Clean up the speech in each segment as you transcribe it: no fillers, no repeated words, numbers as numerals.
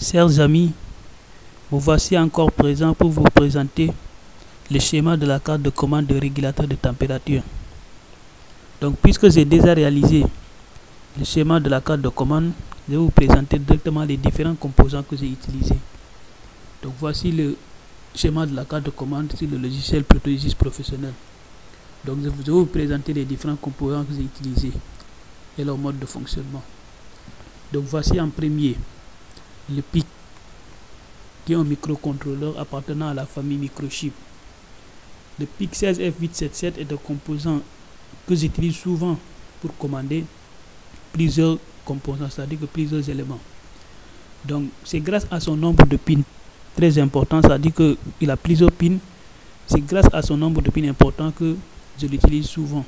Chers amis, vous voici encore présent pour vous présenter le schéma de la carte de commande de régulateur de température. Donc, puisque j'ai déjà réalisé le schéma de la carte de commande, je vais vous présenter directement les différents composants que j'ai utilisés. Donc, voici le schéma de la carte de commande sur le logiciel Protogis Professionnel. Donc, je vais vous présenter les différents composants que j'ai utilisés et leur mode de fonctionnement. Donc, voici en premier le PIC, qui est un microcontrôleur appartenant à la famille microchip. Le PIC 16F877 est un composant que j'utilise souvent pour commander plusieurs composants, c'est-à-dire que plusieurs éléments. Donc, c'est grâce à son nombre de pins très important, c'est-à-dire qu'il a plusieurs pins. C'est grâce à son nombre de pins important que je l'utilise souvent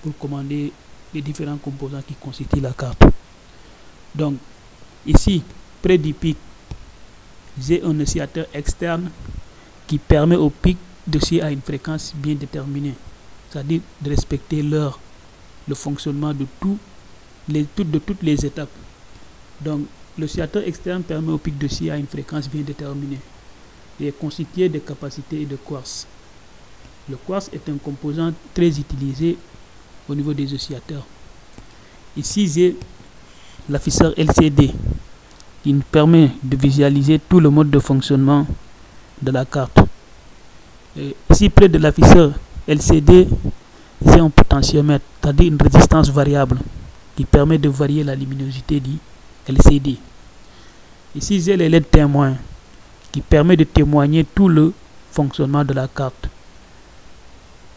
pour commander les différents composants qui constituent la carte. Donc, ici, près du PIC, j'ai un oscillateur externe qui permet au PIC d'osciller à une fréquence bien déterminée, c'est-à-dire de respecter l'heure, le fonctionnement de toutes les étapes. Donc, l'oscillateur externe permet au PIC d'osciller à une fréquence bien déterminée et est constitué de capacités et de quartz. Le quartz est un composant très utilisé au niveau des oscillateurs. Ici, j'ai l'afficheur LCD qui nous permet de visualiser tout le mode de fonctionnement de la carte. Et ici, près de l'afficheur LCD, j'ai un potentiomètre, c'est-à-dire une résistance variable qui permet de varier la luminosité du LCD. Ici, j'ai les LED témoins qui permet de témoigner tout le fonctionnement de la carte.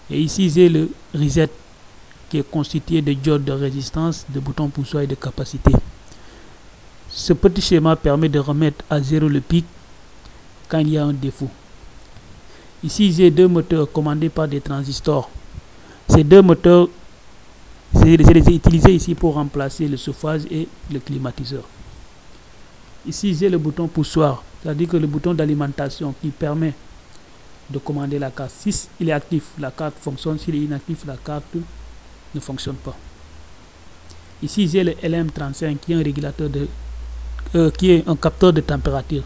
Et ici, j'ai le reset qui est constitué de diodes de résistance, de boutons poussoirs et de capacité. Ce petit schéma permet de remettre à zéro le PIC quand il y a un défaut. Ici, j'ai deux moteurs commandés par des transistors. Ces deux moteurs, je les ai utilisés ici pour remplacer le chauffage et le climatiseur. Ici, j'ai le bouton poussoir, c'est-à-dire que le bouton d'alimentation qui permet de commander la carte. Si il est actif, la carte fonctionne. S'il est inactif, la carte ne fonctionne pas. Ici, j'ai le LM35 qui est un régulateur qui est un capteur de température.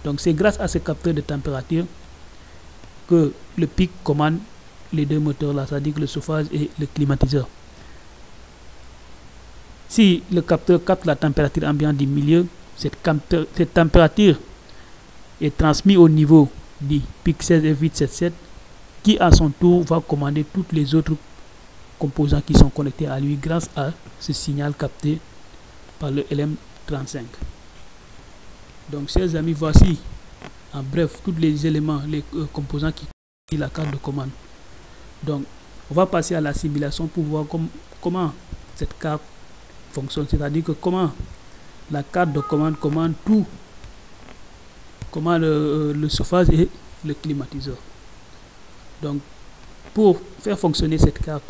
Donc, c'est grâce à ce capteur de température que le PIC commande les deux moteurs là, c'est-à-dire le chauffage et le climatiseur. Si le capteur capte la température ambiante du milieu, cette température est transmise au niveau du PIC 16F877 qui à son tour va commander tous les autres composants qui sont connectés à lui grâce à ce signal capté par le LM35. Donc, chers amis, voici en bref tous les éléments, les composants qui constituent la carte de commande. Donc, on va passer à la simulation pour voir comment cette carte fonctionne, c'est-à-dire que comment la carte de commande commande tout, comment le chauffage et le climatiseur. Donc, pour faire fonctionner cette carte,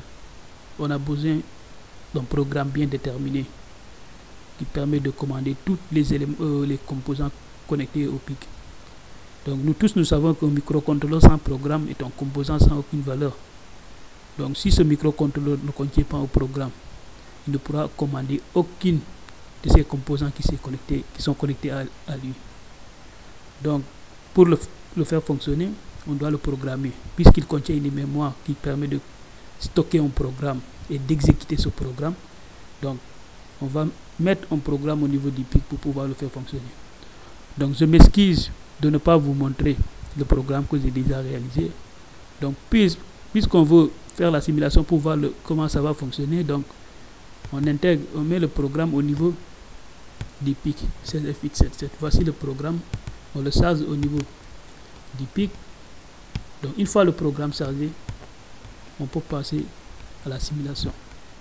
on a besoin d'un programme bien déterminé qui permet de commander tous les éléments, les composants connectés au PIC. Donc, nous tous nous savons qu'un microcontrôleur sans programme est un composant sans aucune valeur. Donc, si ce microcontrôleur ne contient pas un programme, il ne pourra commander aucune de ces composants qui sont connectés à lui. Donc, pour le faire fonctionner, on doit le programmer, puisqu'il contient une mémoire qui permet de stocker un programme et d'exécuter ce programme. Donc, on va mettre un programme au niveau du PIC pour pouvoir le faire fonctionner. Donc, je m'excuse de ne pas vous montrer le programme que j'ai déjà réalisé. Donc, puisqu'on veut faire la simulation pour voir comment ça va fonctionner, donc on met le programme au niveau du PIC 16F877. Voici le programme, on le charge au niveau du PIC. Donc, une fois le programme chargé, on peut passer à la simulation.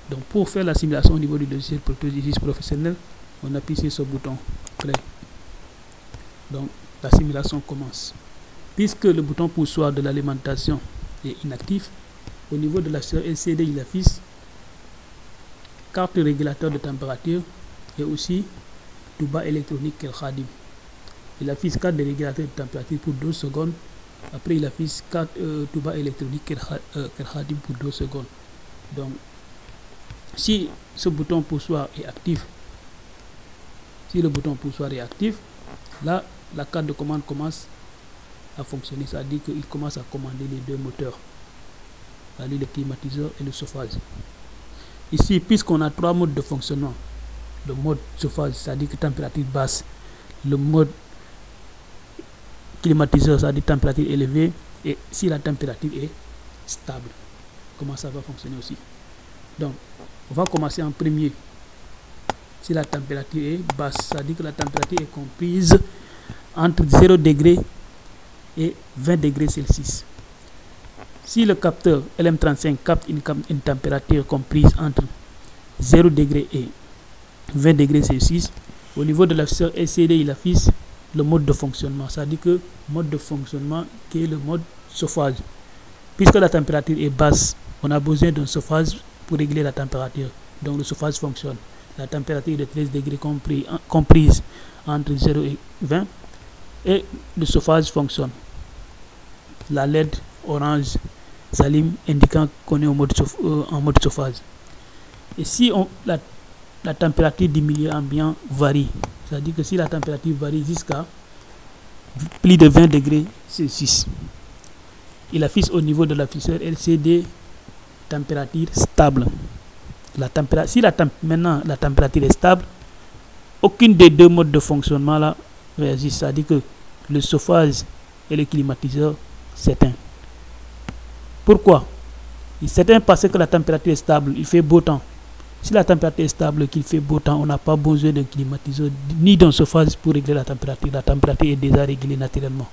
Donc, pour faire la simulation au niveau du logiciel Protogis Professionnel, on appuie sur ce bouton play. Donc, la simulation commence. Puisque le bouton poussoir de l'alimentation est inactif, au niveau de la LCD, il affiche carte régulateur de température et aussi touba électronique Kelkhadim. Il affiche carte de régulateur de température pour 2 secondes. Après, il affiche carte touba électronique Kelkhadim pour 2 secondes. Donc, si ce bouton poussoir est actif, Si le bouton poussoir est actif, là, la carte de commande commence à fonctionner. Ça dit qu'il commence à commander les deux moteurs, c'est-à-dire le climatiseur et le chauffage. Ici, puisqu'on a trois modes de fonctionnement, le mode chauffage, c'est-à-dire que température basse, le mode climatiseur, c'est-à-dire température élevée, et si la température est stable, comment ça va fonctionner aussi. Donc, on va commencer en premier. Si la température est basse, c'est-à-dire que la température est comprise entre 0 degré et 20 degrés Celsius. Si le capteur LM35 capte une température comprise entre 0 degré et 20 degrés Celsius, au niveau de l'afficheur LCD, il affiche le mode de fonctionnement. C'est-à-dire que mode de fonctionnement qui est le mode chauffage. Puisque la température est basse, on a besoin d'un chauffage pour régler la température. Donc le chauffage fonctionne. La température est de 13 degrés comprise entre 0 et 20 et le chauffage fonctionne. La LED orange s'allume indiquant qu'on est en mode chauffage. Et si la température du milieu ambiant varie, c'est-à-dire que si la température varie jusqu'à plus de 20 degrés Celsius, il affiche au niveau de l'afficheur LCD température stable. Si maintenant la température est stable, aucune des deux modes de fonctionnement là réagit, c'est-à-dire que le chauffage et le climatiseur s'éteint. Pourquoi? Il s'éteint parce que la température est stable, il fait beau temps. Si la température est stable et qu'il fait beau temps, on n'a pas besoin d'un climatiseur ni d'un chauffage pour régler la température. La température est déjà réglée naturellement.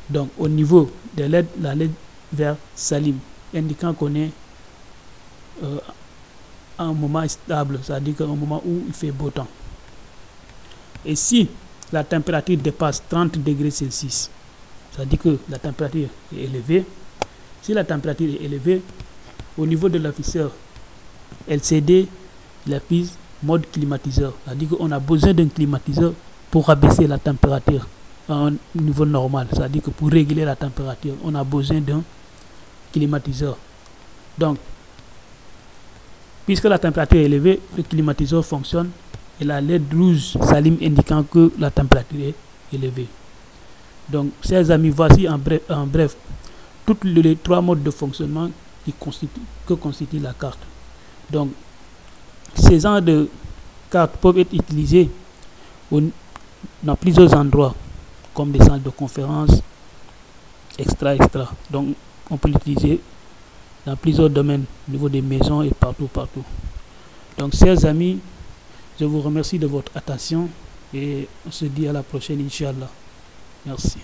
Donc au niveau de LED, la LED vert s'allume, indiquant qu'on est à un moment stable, c'est-à-dire qu'à un moment où il fait beau temps. Et si la température dépasse 30 degrés Celsius, c'est-à-dire que la température est élevée, si la température est élevée, au niveau de l'afficheur LCD, il affiche mode climatiseur, c'est-à-dire qu'on a besoin d'un climatiseur pour abaisser la température à un niveau normal, c'est-à-dire que pour régler la température, on a besoin d'un climatiseur. Donc, puisque la température est élevée, le climatiseur fonctionne et la LED rouge s'allume indiquant que la température est élevée. Donc, chers amis, voici en bref tous les trois modes de fonctionnement que constitue la carte. Donc, ces genres de cartes peuvent être utilisées dans plusieurs endroits, comme des salles de conférence, extra. Donc, on peut l'utiliser dans plusieurs domaines, au niveau des maisons et partout. Donc, chers amis, je vous remercie de votre attention et on se dit à la prochaine, Inch'Allah. Merci.